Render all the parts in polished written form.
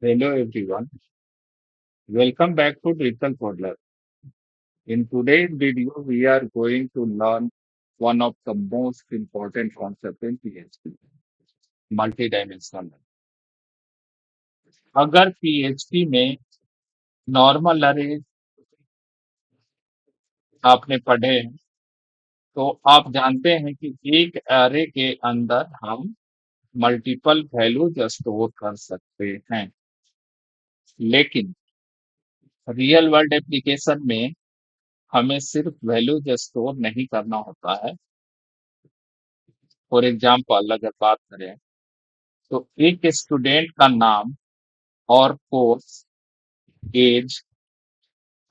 Hello everyone, welcome back to Digital Toddler. In today's video, we are going to learn one of the most important concepts in PhD, multidimensional. अगर PhD में normal अरे आपने पढ़े हैं, तो आप जानते हैं कि एक अरे के अंदर हम मल्टीपल वैल्यूज स्टोर कर सकते हैं, लेकिन रियल वर्ल्ड एप्लीकेशन में हमें सिर्फ वैल्यूज स्टोर नहीं करना होता है। फॉर एग्जाम्पल अगर बात करें तो एक स्टूडेंट का नाम और कोर्स एज,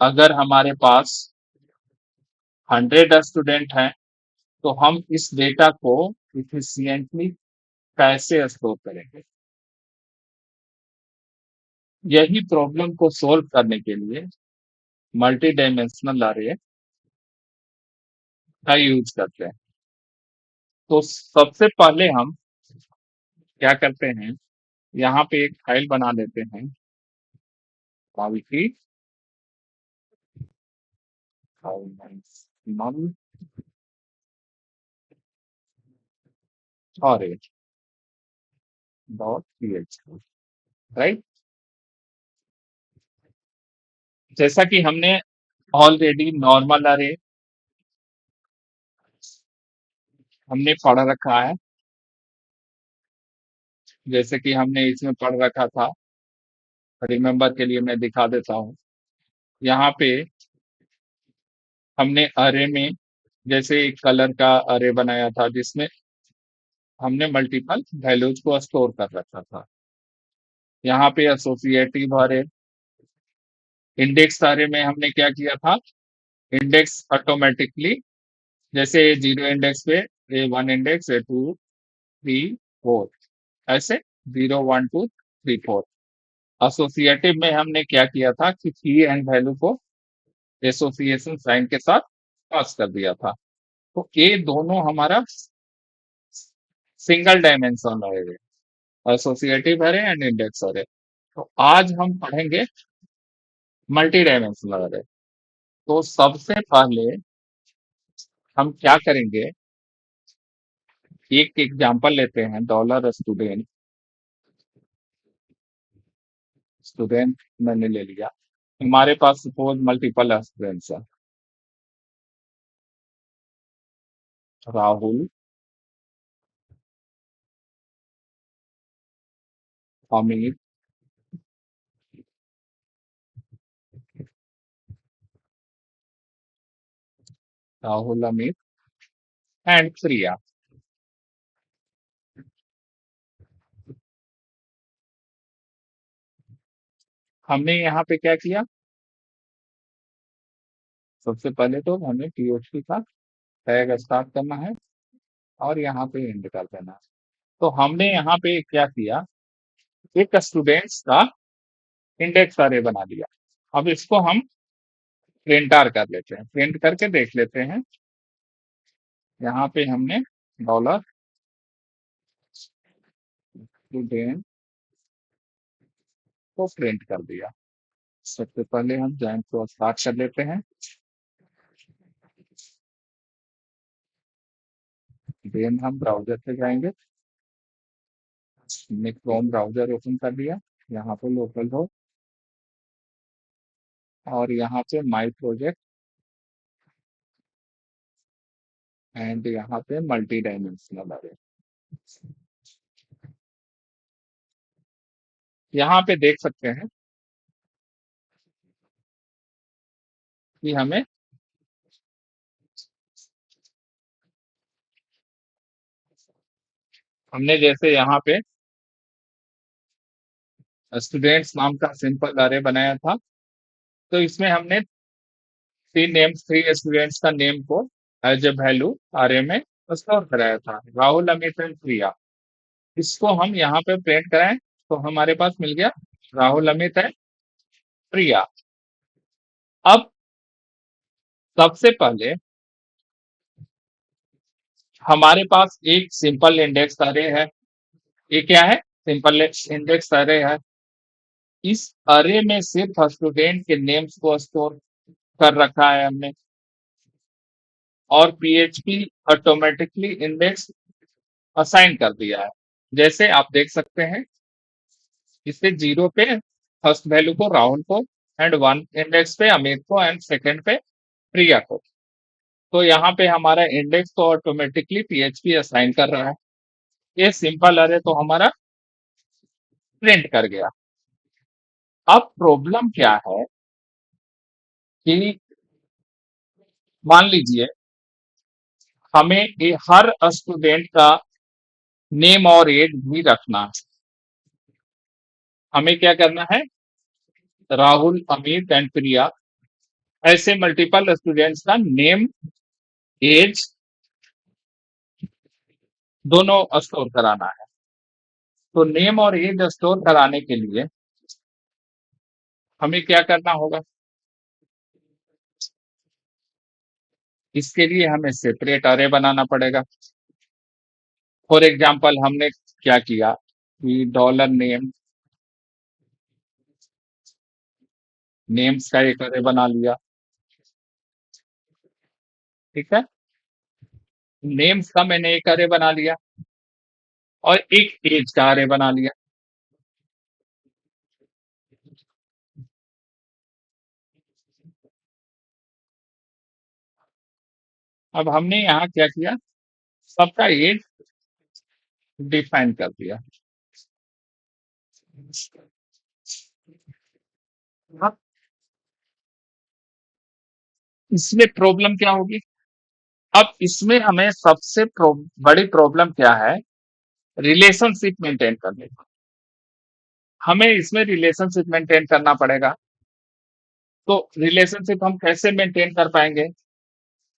अगर हमारे पास 100 स्टूडेंट हैं तो हम इस डेटा को इफिशिएंटली कैसे स्टोर करेंगे। यही प्रॉब्लम को सोल्व करने के लिए मल्टी डायमेंशनल अरे का यूज करते हैं। तो सबसे पहले हम क्या करते हैं, यहाँ पे एक फाइल बना लेते हैं, multi array dot php, right. जैसा कि हमने ऑलरेडी नॉर्मल अरे हमने पढ़ रखा है, जैसे कि हमने इसमें पढ़ रखा था, रिमेम्बर के लिए मैं दिखा देता हूँ। यहाँ पे हमने अरे में जैसे एक कलर का अरे बनाया था जिसमें हमने मल्टीपल वैल्यूज को स्टोर कर रखा था। यहाँ पे एसोसिएटिव अरे, इंडेक्स अरे में हमने क्या किया था, इंडेक्स ऑटोमेटिकली जैसे 0 इंडेक्स पे A1 इंडेक्स A2 3 4 ऐसे 0 1 2 3 4। एसोसिएटिव में हमने क्या किया था कि की एंड वैल्यू को एसोसिएशन साइन के साथ पास कर दिया था। तो ये दोनों हमारा सिंगल डायमेंशन अरे, एसोसिएटिव अरे एंड इंडेक्स अरे। तो आज हम पढ़ेंगे मल्टी डायमेंशनल अरे। तो सबसे पहले हम क्या करेंगे, एक एग्जांपल लेते हैं, डॉलर स्टूडेंट। स्टूडेंट मैंने ले लिया, हमारे पास सपोज मल्टीपल स्टूडेंट्स है, राहुल, अमित, राहुल अमित एंड प्रिया। हमने यहाँ पे क्या किया, सबसे पहले तो हमें PHP का टैग स्टार्ट करना है और यहाँ पे एंड कर देना है। तो हमने यहाँ पे क्या किया, एक स्टूडेंट्स का इंडेक्स अरे बना दिया। अब इसको हम प्रिंट आर कर लेते हैं, प्रिंट करके देख लेते हैं। यहाँ पे हमने डॉलर स्टूडेंट को प्रिंट कर दिया। सबसे पहले हम जॉइन को स्टार्ट कर लेते हैं, देन हम ब्राउजर पे जाएंगे। हमने क्रोम ब्राउजर ओपन कर लिया, यहाँ पे लोकल हो और यहाँ पे माई प्रोजेक्ट एंड यहाँ पे मल्टी डायमेंशनल अरे। यहाँ पे देख सकते हैं कि हमें हमने जैसे यहाँ पे स्टूडेंट्स नाम का सिंपल अरे बनाया था, तो इसमें हमने थ्री स्टूडेंट्स का नेम को एज ए वैल्यू अरे में स्टोर कराया था, राहुल अमित एंड प्रिया। इसको हम यहाँ पे प्रिंट कराएं तो हमारे पास मिल गया राहुल अमित एंड प्रिया। अब सबसे पहले हमारे पास एक सिंपल इंडेक्स अरे है। ये क्या है, सिंपल इंडेक्स अरे है। इस अरे में सिर्फ स्टूडेंट के नेम्स को स्टोर कर रखा है हमने, और पीएचपी ऑटोमेटिकली इंडेक्स असाइन कर दिया है। जैसे आप देख सकते हैं, इससे 0 पे फर्स्ट वैल्यू को राहुल को, एंड 1 इंडेक्स पे अमित को, एंड सेकंड पे प्रिया को। तो यहाँ पे हमारा इंडेक्स तो ऑटोमेटिकली पीएचपी असाइन कर रहा है। ये सिंपल अरे तो हमारा प्रिंट कर गया। अब प्रॉब्लम क्या है कि मान लीजिए हमें हर स्टूडेंट का नेम और एज भी रखना है। हमें क्या करना है, राहुल, अमित एंड प्रिया, ऐसे मल्टीपल स्टूडेंट्स का नेम, एज दोनों स्टोर कराना है। तो नेम और एज स्टोर कराने के लिए हमें क्या करना होगा, इसके लिए हमें सेपरेट अरे बनाना पड़ेगा। फॉर एग्जांपल हमने क्या किया कि डॉलर नेम, नेम्स का एक अरे बना लिया, ठीक है। नेम्स का मैंने एक अरे बना लिया और एक एज का अरे बना लिया। अब हमने यहाँ क्या किया, सबका एज डिफाइन कर दिया। अब इसमें प्रॉब्लम क्या होगी, अब इसमें हमें सबसे बड़ी प्रॉब्लम क्या है, रिलेशनशिप मेंटेन करने का। हमें इसमें रिलेशनशिप मेंटेन करना पड़ेगा। तो रिलेशनशिप हम कैसे मेंटेन कर पाएंगे,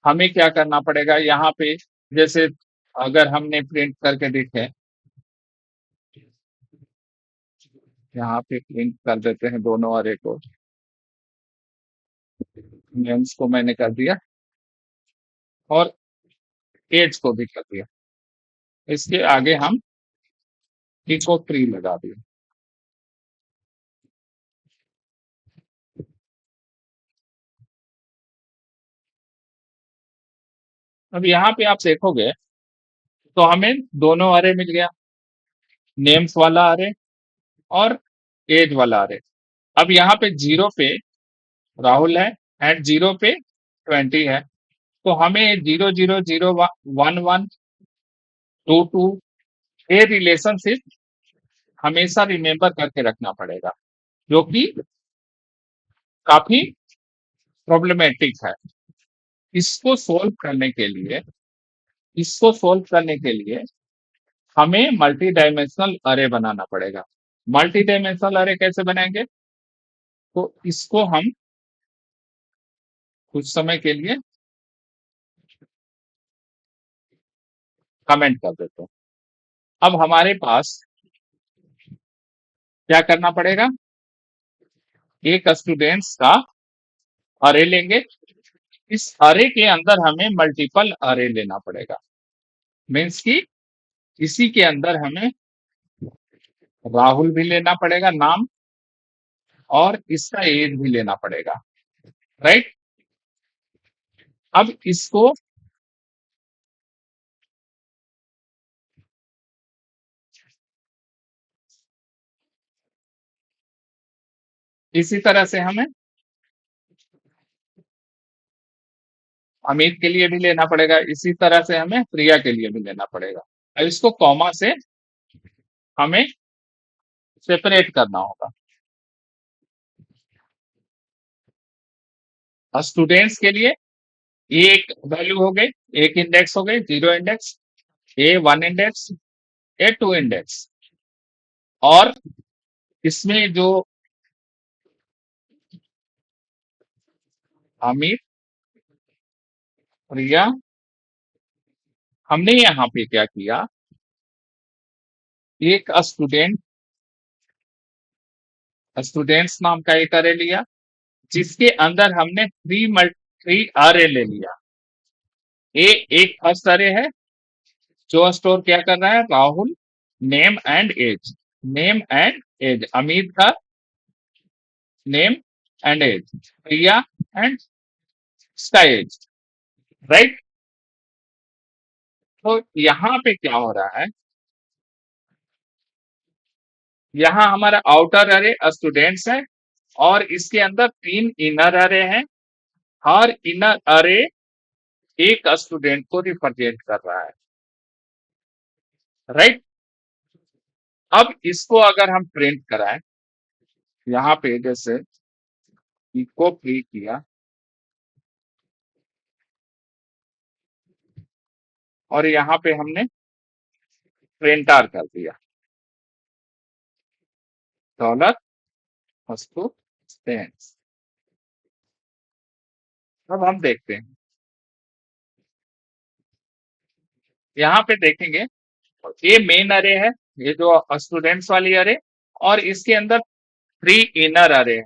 हमें क्या करना पड़ेगा यहाँ पे, जैसे अगर हमने प्रिंट करके देखें, यहाँ पे प्रिंट कर देते हैं दोनों अरे को। नेम्स को मैंने कर दिया और एज को भी कर दिया। इसके आगे हम इको ट्री लगा दिए। अब यहाँ पे आप देखोगे तो हमें दोनों अरे मिल गया, नेम्स वाला अरे और एज वाला अरे। अब यहाँ पे 0 पे राहुल है एंड 0 पे 20 है। तो हमें 0 0 0 1 1 2 2 ये रिलेशनशिप हमेशा रिमेम्बर करके रखना पड़ेगा, जो कि काफी प्रॉब्लमेटिक है। इसको सोल्व करने के लिए इसको सोल्व करने के लिए हमें मल्टी डायमेंशनल अरे बनाना पड़ेगा। मल्टी डायमेंशनल अरे कैसे बनाएंगे, तो इसको हम कुछ समय के लिए कमेंट कर देते हैं। अब हमारे पास क्या करना पड़ेगा, एक स्टूडेंट्स का अरे लेंगे, इस अरे के अंदर हमें मल्टीपल अरे लेना पड़ेगा। मीन्स कि इसी के अंदर हमें राहुल भी लेना पड़ेगा नाम, और इसका एज भी लेना पड़ेगा, राइट। अब इसको इसी तरह से हमें अमित के लिए भी लेना पड़ेगा, इसी तरह से हमें प्रिया के लिए भी लेना पड़ेगा। अब इसको कॉमा से हमें सेपरेट करना होगा। स्टूडेंट्स के लिए एक वैल्यू हो गई, एक इंडेक्स हो गई, 0 इंडेक्स, ए 1 इंडेक्स, ए 2 इंडेक्स, और इसमें जो अमित, प्रिया, हमने यहाँ पे क्या किया, एक स्टूडेंट्स नाम का एक अरे लिया, जिसके अंदर हमने थ्री अरे ले लिया। ए एक फर्स्ट अरे है जो स्टोर क्या कर रहा है, Rahul, name and age, name and age, Amit का name and age, Priya and उसका एज, राइट। तो यहाँ पे क्या हो रहा है, यहाँ हमारा आउटर अरे स्टूडेंट्स है और इसके अंदर 3 इनर अरे हैं। हर इनर अरे एक स्टूडेंट को रिप्रेजेंट कर रहा है, राइट। अब इसको अगर हम प्रिंट कराएं, यहाँ पे जैसे इको फ्री किया और यहाँ पे हमने प्रिंट आर कर दिया, डॉलर स्टूडेंट्स। अब हम देखते हैं, यहाँ पे देखेंगे ये मेन अरे है, ये जो स्टूडेंट्स वाली अरे, और इसके अंदर 3 इनर अरे है।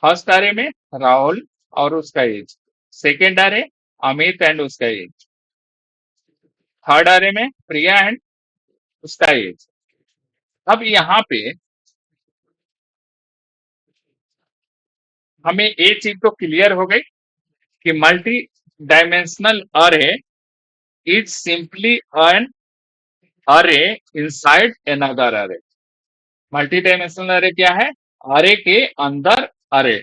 फर्स्ट अरे में राहुल और उसका एज, सेकेंड अरे अमित एंड उसका एज, थर्ड अरे में प्रिया एंड उसका एज। अब यहाँ पे हमें ये चीज तो क्लियर हो गई कि मल्टी डायमेंशनल अरे इज सिंपली एन अरे इनसाइड अनदर अरे। मल्टी डायमेंशनल अरे क्या है, अरे के अंदर अरे।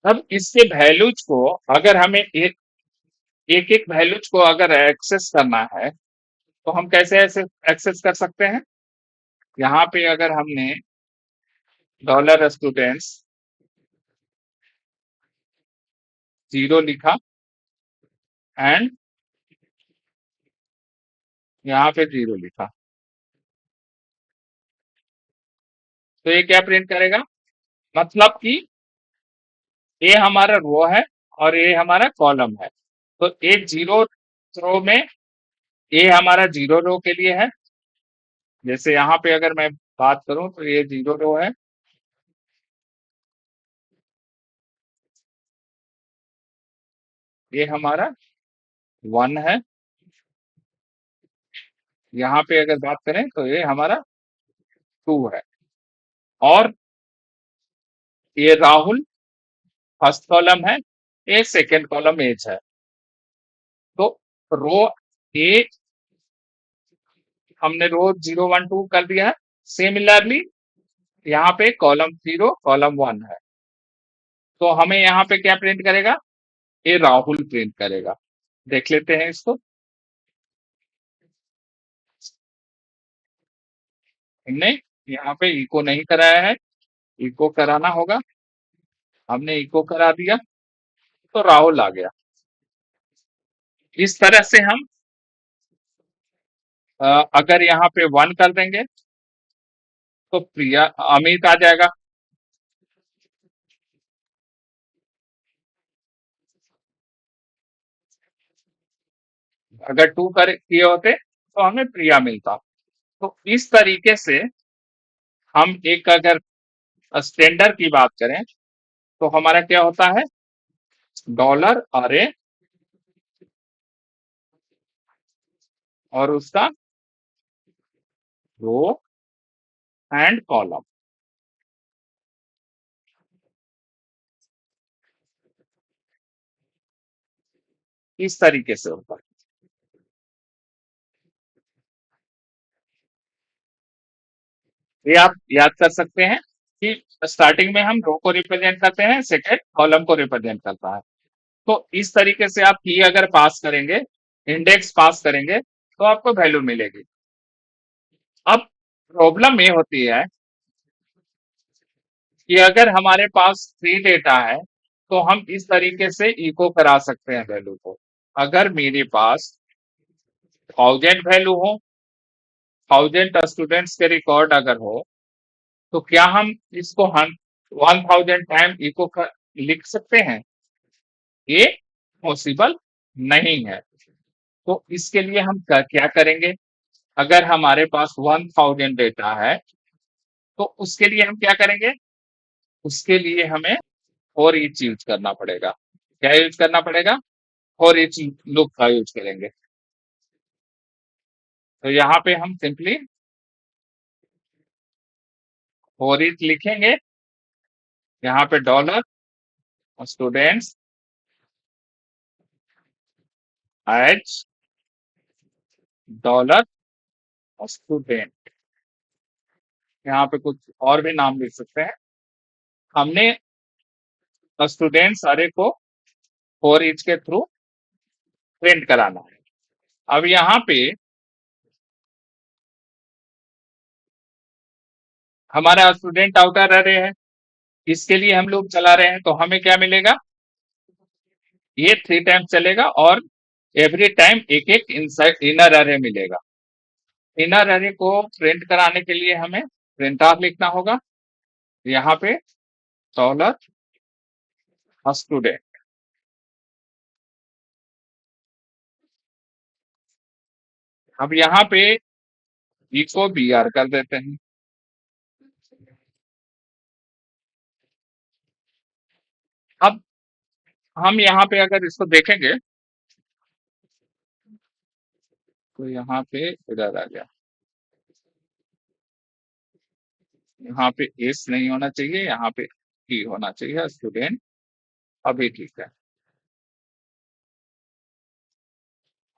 अब इसके वैल्यूज को अगर हमें एक एक वैल्यूज को अगर एक्सेस करना है तो हम कैसे ऐसे एक्सेस कर सकते हैं। यहाँ पे अगर हमने डॉलर स्टूडेंट्स 0 लिखा एंड यहाँ पे 0 लिखा, तो ये क्या प्रिंट करेगा, मतलब कि ये हमारा रो है और ये हमारा कॉलम है। तो ये 0 रो में, ये हमारा 0 रो के लिए है। जैसे यहाँ पे अगर मैं बात करूं तो ये 0 रो है, ये हमारा 1 है। यहाँ पे अगर बात करें तो ये हमारा 2 है। और ये राहुल फर्स्ट कॉलम है, ये सेकेंड कॉलम एज है। तो रो ए हमने रो 0 1 2 कर दिया है। सिमिलरली यहाँ पे कॉलम 0 कॉलम 1 है, तो हमें यहाँ पे क्या प्रिंट करेगा, ये राहुल प्रिंट करेगा। देख लेते हैं इसको। हमने यहाँ पे इको नहीं कराया है, इको कराना होगा। हमने इको करा दिया तो राहुल आ गया। इस तरह से हम अगर यहाँ पे 1 कर देंगे तो प्रिया अमित आ जाएगा। अगर 2 कर किए होते तो हमें प्रिया मिलता। तो इस तरीके से हम एक अगर स्टैंडर्ड की बात करें तो हमारा क्या होता है, डॉलर अरे और उसका रो एंड कॉलम, इस तरीके से होता है। ये आप याद कर सकते हैं कि स्टार्टिंग में हम रो को रिप्रेजेंट करते हैं, सेकेंड कॉलम को रिप्रेजेंट करता है। तो इस तरीके से आप की अगर पास करेंगे, इंडेक्स पास करेंगे तो आपको वैल्यू मिलेगी। अब प्रॉब्लम ये होती है कि अगर हमारे पास फ्री डेटा है तो हम इस तरीके से इको करा सकते हैं वैल्यू को। अगर मेरे पास 1000 वैल्यू हो, 1000 स्टूडेंट्स के रिकॉर्ड अगर हो, तो क्या हम इसको 1000 टाइम इको कर लिख सकते हैं, ये पॉसिबल नहीं है। तो इसके लिए हम क्या करेंगे, अगर हमारे पास 1000 डेटा है तो उसके लिए हम क्या करेंगे, उसके लिए हमें फॉर ईच यूज करना पड़ेगा। क्या यूज करना पड़ेगा, फॉर ईच लूप का यूज करेंगे। तो यहाँ पे हम सिंपली फॉर ईच लिखेंगे, यहाँ पे dollar students as dollar student. यहाँ पे कुछ और भी नाम लिख सकते हैं। हमने स्टूडेंट्स अरे को फॉर ईच के थ्रू प्रिंट कराना है। अब यहाँ पे हमारा स्टूडेंट आउटर अरे है, इसके लिए हम लोग चला रहे हैं, तो हमें क्या मिलेगा? ये 3 टाइम्स चलेगा और एवरी टाइम एक एक इनर अरे मिलेगा। इनर अरे को प्रिंट कराने के लिए हमें प्रिंट आर लिखना होगा, यहाँ पे डॉलर स्टूडेंट। अब यहाँ पे इको बी आर कर देते हैं। अब हम यहाँ पे अगर इसको देखेंगे तो यहाँ पे इधर आ गया, यहाँ पे एस नहीं होना चाहिए, यहाँ पे टी होना चाहिए स्टूडेंट। अभी ठीक है।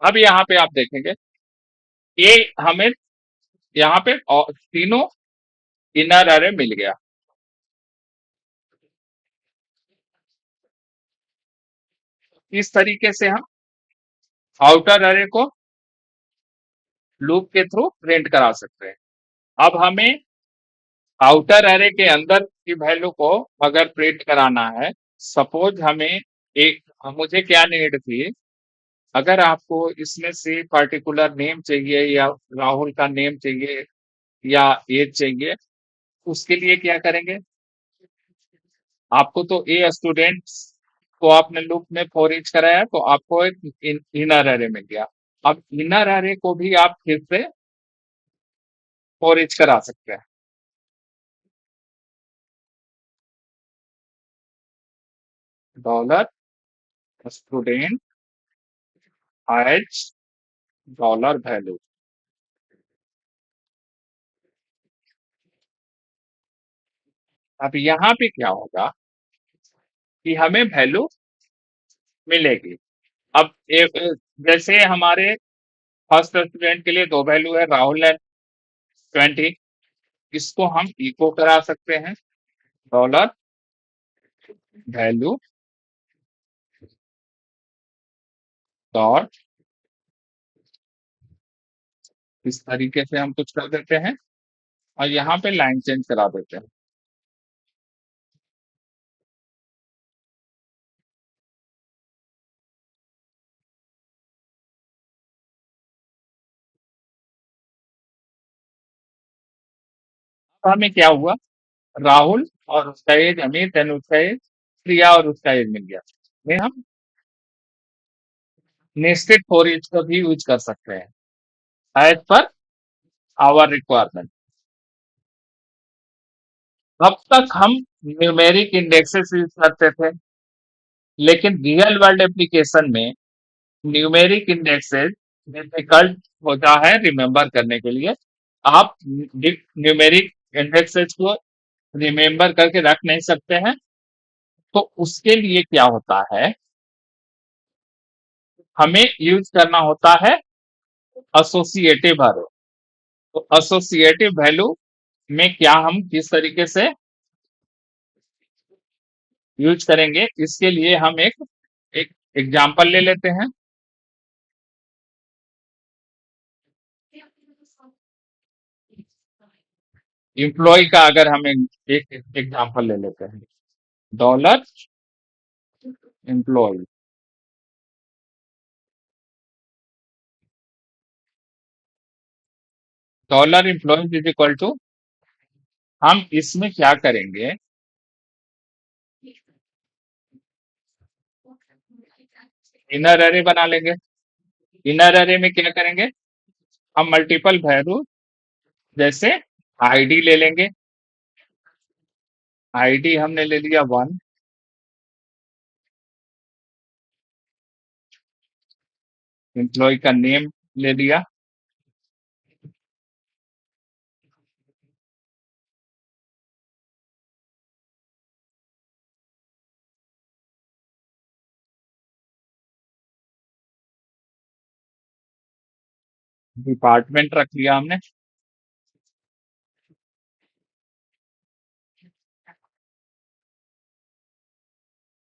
अब यहाँ पे आप देखेंगे ये हमें यहाँ पे तीनों इनर अरे मिल गया। इस तरीके से हम आउटर अरे को लूप के थ्रू प्रिंट करा सकते हैं। अब हमें आउटर अरे के अंदर की वैल्यू को अगर प्रिंट कराना है, सपोज हमें एक, मुझे क्या नीड थी, अगर आपको इसमें से पर्टिकुलर नेम चाहिए या राहुल का नेम चाहिए या एज चाहिए, उसके लिए क्या करेंगे? आपको तो ए स्टूडेंट्स को आपने लूप में फॉर ईच कराया, तो आपको एक इनर अरे मिल गया। अब इनर अरे को भी आप फिर से फॉर ईच करा सकते हैं। Dollar student as dollar value. अब यहाँ पे क्या होगा कि हमें वैल्यू मिलेगी। अब जैसे हमारे फर्स्ट स्टूडेंट के लिए दो वैल्यू है, राहुल एंड 20। इसको हम इको करा सकते हैं, डॉलर वैल्यू डॉट, इस तरीके से हम कुछ कर देते हैं और यहाँ पे लाइन चेंज करा देते हैं। तो हमें क्या हुआ, राहुल और उसका एज अमित एंड उसका एज प्रिया और उसका एज मिल गया। में हम नेस्टेड फॉर ईच को भी यूज कर सकते हैं एज पर आवर रिक्वायरमेंट। अब तक हम न्यूमेरिक इंडेक्सेस यूज करते थे, लेकिन रियल वर्ल्ड एप्लीकेशन में न्यूमेरिक इंडेक्सेस डिफिकल्ट होता है रिमेम्बर करने के लिए। आप न्यूमेरिक इंडेक्सेस को रिमेम्बर करके रख नहीं सकते हैं, तो उसके लिए क्या होता है, हमें यूज करना होता है एसोसिएटिव वैल्यू। तो एसोसिएटिव वैल्यू में क्या हम किस तरीके से यूज करेंगे, इसके लिए हम एक एक एग्जांपल ले लेते हैं। एम्प्लॉय का अगर हम एक एग्जांपल ले लेते हैं, dollar employ. Dollar employ is equal to, हम इसमें क्या करेंगे, इनर अरे बना लेंगे। इनर अरे में क्या करेंगे, हम मल्टीपल वैल्यू जैसे आईडी ले लेंगे। आईडी हमने ले लिया 1, एम्प्लॉय का नेम ले लिया, डिपार्टमेंट रख लिया हमने।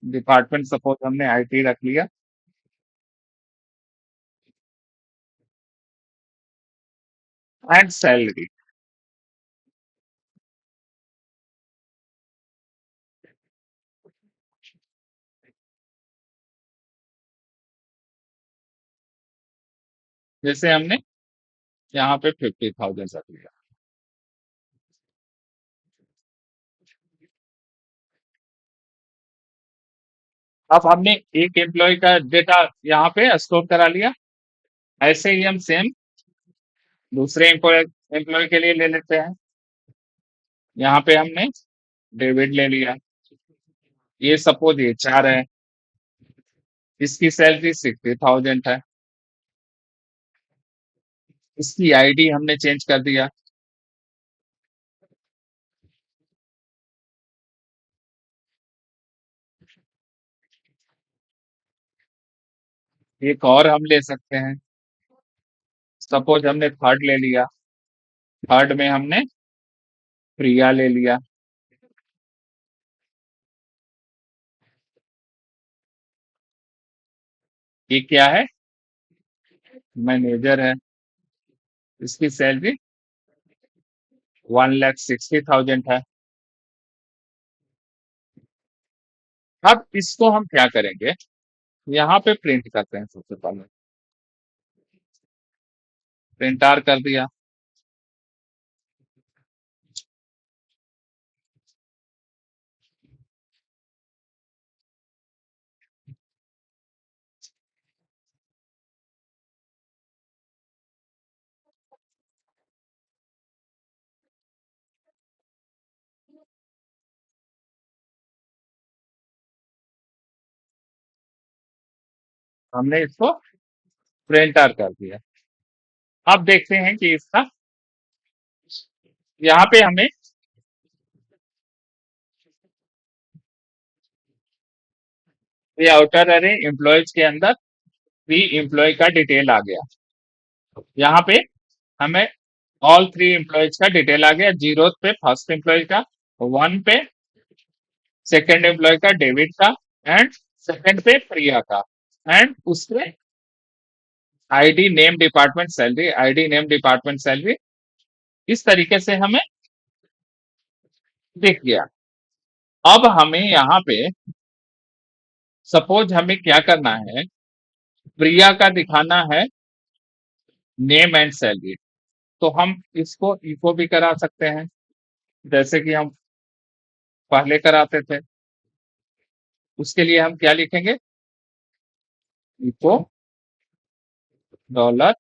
डिपार्टमेंट सपोज हमने आईटी रख लिया। And salary. जैसे हमने यहाँ पे 50,000 रख लिया। अब हमने एक एम्प्लॉय का डेटा यहाँ पे स्टोर करा लिया। ऐसे ही हम सेम दूसरे एम्प्लॉय एम्प्लॉय के लिए ले लेते हैं। यहाँ पे हमने डेविड ले लिया। ये सपोज एचआर है। इसकी सैलरी 60,000 है। इसकी आईडी हमने चेंज कर दिया। एक और हम ले सकते हैं। सपोज हमने थर्ड ले लिया। थर्ड में हमने प्रिया ले लिया। ये क्या है? मैनेजर है। इसकी सैलरी 1,60,000 है। अब इसको हम क्या करेंगे? यहाँ पे प्रिंट करते हैं सबसे पहले। प्रिंट आर कर दिया। हमने इसको प्रिंट आर कर दिया। अब देखते हैं कि इसका यहाँ पे हमें ये आउटर अरे एम्प्लॉयज के अंदर थ्री एम्प्लॉय का डिटेल आ गया। यहाँ पे हमें ऑल थ्री एम्प्लॉयज का डिटेल आ गया। जीरो पे फर्स्ट एम्प्लॉय का, वन पे सेकंड एम्प्लॉय का डेविड का, एंड सेकंड पे प्रिया का, एंड उसपे ID name department salary, ID name department salary. इस तरीके से हमें दिख गया। अब हमें यहाँ पे सपोज हमें क्या करना है, प्रिया का दिखाना है नेम एंड सैलरी। तो हम इसको इको भी करा सकते हैं, जैसे कि हम पहले कराते थे। उसके लिए हम क्या लिखेंगे? Echo dollar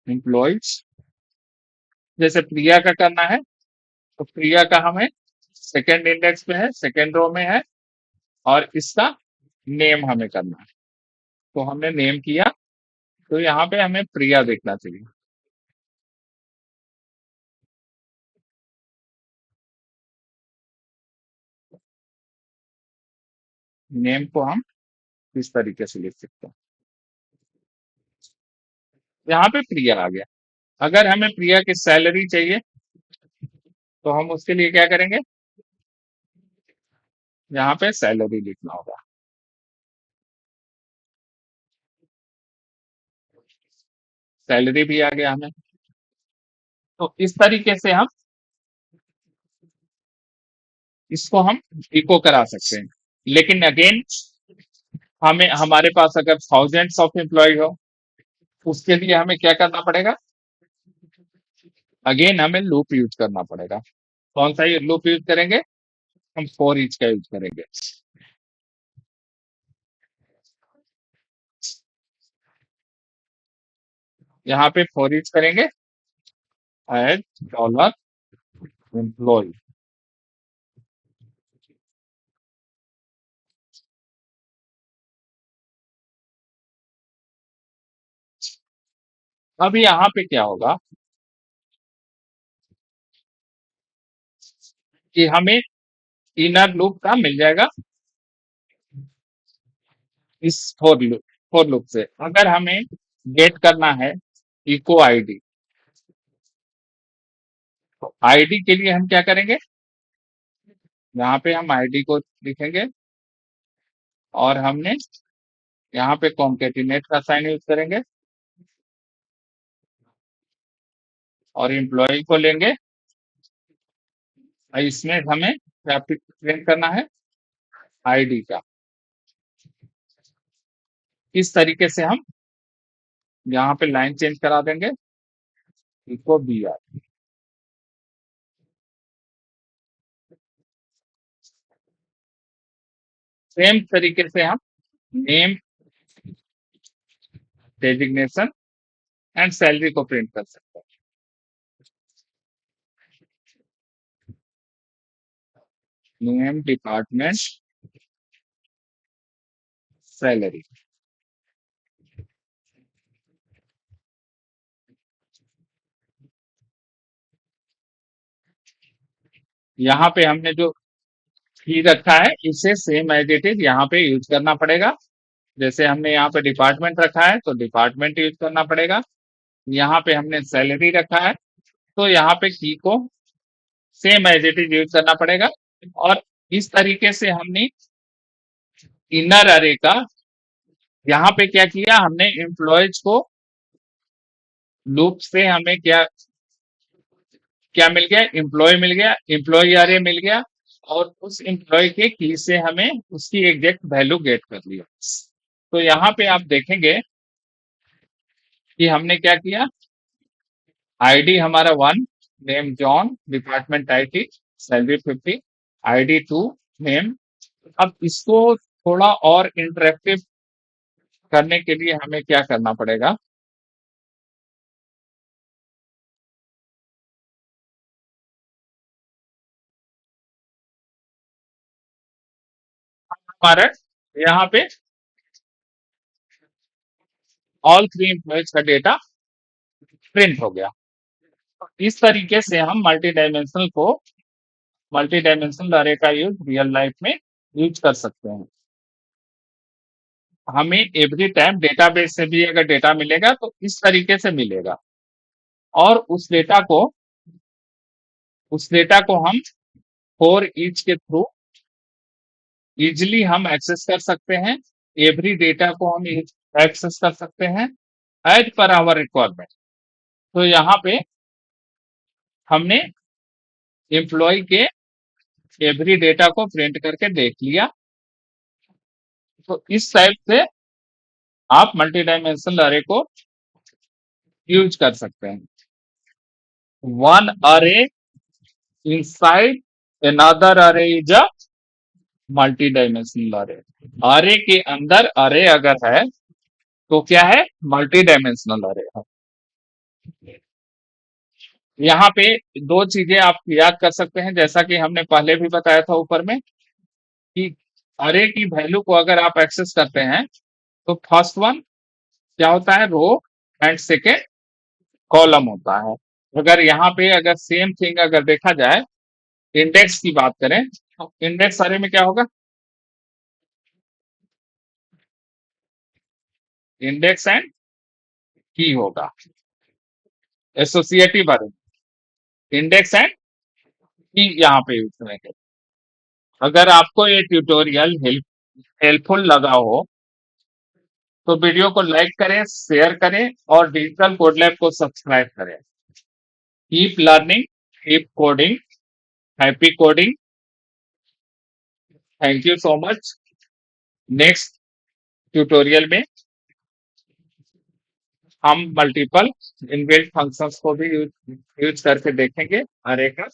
employees. जैसे प्रिया का करना है, तो प्रिया का हमें सेकंड इंडेक्स पे है, सेकंड रो में है, और इसका नेम हमें करना है। तो हमने नेम किया, तो यहाँ पे हमें प्रिया देखना चाहिए। नेम को हम इस तरीके से लिख सकते हैं। यहाँ पे प्रिया आ गया। अगर हमें प्रिया की सैलरी चाहिए, तो हम उसके लिए क्या करेंगे? यहाँ पे सैलरी लिखना होगा। सैलरी भी आ गया हमें। तो इस तरीके से हम इसको हम इको करा सकते हैं। लेकिन अगेन हमें हमारे पास अगर थाउजेंड्स ऑफ एम्प्लॉय हो, उसके लिए हमें क्या करना पड़ेगा? अगेन हमें लूप यूज करना पड़ेगा। कौन सा ये लूप यूज करेंगे? हम फॉर ईच का यूज करेंगे। यहाँ पे फॉर ईच करेंगे एड डॉलर एम्प्लॉय। अब यहाँ पे क्या होगा कि हमें इनर लूप का मिल जाएगा इस फॉर लूप से। अगर हमें गेट करना है इको आईडी। तो आईडी के लिए हम क्या करेंगे, यहाँ पे हम आईडी को लिखेंगे और हमने यहाँ पे कॉन्केटिनेट का साइन यूज करेंगे और एम्प्लॉय को लेंगे और इसमें हमें क्या प्रिंट करना है, आईडी का। इस तरीके से हम यहाँ पे लाइन चेंज करा देंगे, इको बी आर। सेम तरीके से हम नेम, डेजिग्नेशन एंड सैलरी को प्रिंट कर सकते हैं। Name, department, salary. यहाँ पे हमने जो की रखा है इसे सेम एज इट इज यहाँ पे यूज करना पड़ेगा। जैसे हमने यहाँ पे डिपार्टमेंट रखा है तो डिपार्टमेंट यूज करना पड़ेगा। यहाँ पे हमने सैलरी रखा है तो यहाँ पे की को same as it is use करना पड़ेगा। और इस तरीके से हमने इनर अरे का यहाँ पे क्या किया, हमने एम्प्लॉयज को लूप से हमें क्या क्या मिल गया, एम्प्लॉय मिल गया, एम्प्लॉय अरे मिल गया और उस एम्प्लॉय के की से हमें उसकी एग्जैक्ट वैल्यू गेट कर लिया। तो यहाँ पे आप देखेंगे कि हमने क्या किया, आईडी हमारा 1, name John, department IT, salary 50, ID 2, name. अब इसको थोड़ा और इंटरेक्टिव करने के लिए हमें क्या करना पड़ेगा, हमारा यहाँ पे ऑल 3 एम्प्लॉयज का डेटा प्रिंट हो गया। इस तरीके से हम मल्टी डायमेंशनल अरे का यूज रियल लाइफ में यूज कर सकते हैं। हमें एवरी टाइम डेटाबेस से भी अगर डेटा मिलेगा तो इस तरीके से मिलेगा और उस डेटा को हम फॉर ईच के थ्रू इजिली हम एक्सेस कर सकते हैं। एवरी डेटा को हम एक्सेस कर सकते हैं एज पर आवर रिक्वायरमेंट। तो यहाँ पे हमने एम्प्लॉय के एवरी डेटा को प्रिंट करके देख लिया। तो इस टाइप से आप मल्टी डायमेंशनल अरे को यूज कर सकते हैं। वन अरे इनसाइड अनदर अरे इज अ मल्टी डायमेंशनल अरे। अरे के अंदर अरे अगर है तो क्या है, मल्टी डायमेंशनल अरे है। यहाँ पे दो चीजें आप याद कर सकते हैं, जैसा कि हमने पहले भी बताया था ऊपर में कि अरे की वैल्यू को अगर आप एक्सेस करते हैं तो फर्स्ट वन क्या होता है, रो, एंड सेकेंड कॉलम होता है। अगर यहाँ पे अगर सेम थिंग अगर देखा जाए, इंडेक्स की बात करें तो इंडेक्स अरे में क्या होगा, इंडेक्स एंड की होगा। एसोसिएटिव अरे इंडेक्स एंड की यहाँ पे यूज करेंगे। अगर आपको ये ट्यूटोरियल हेल्पफुल लगा हो तो वीडियो को लाइक करें, शेयर करें और डिजिटल कोड लैब को सब्सक्राइब करें। Keep learning, keep coding, happy coding. Thank you so much. Next tutorial में हम मल्टीपल इनबिल्ट फंक्शंस को भी यूज करके देखेंगे अरे का।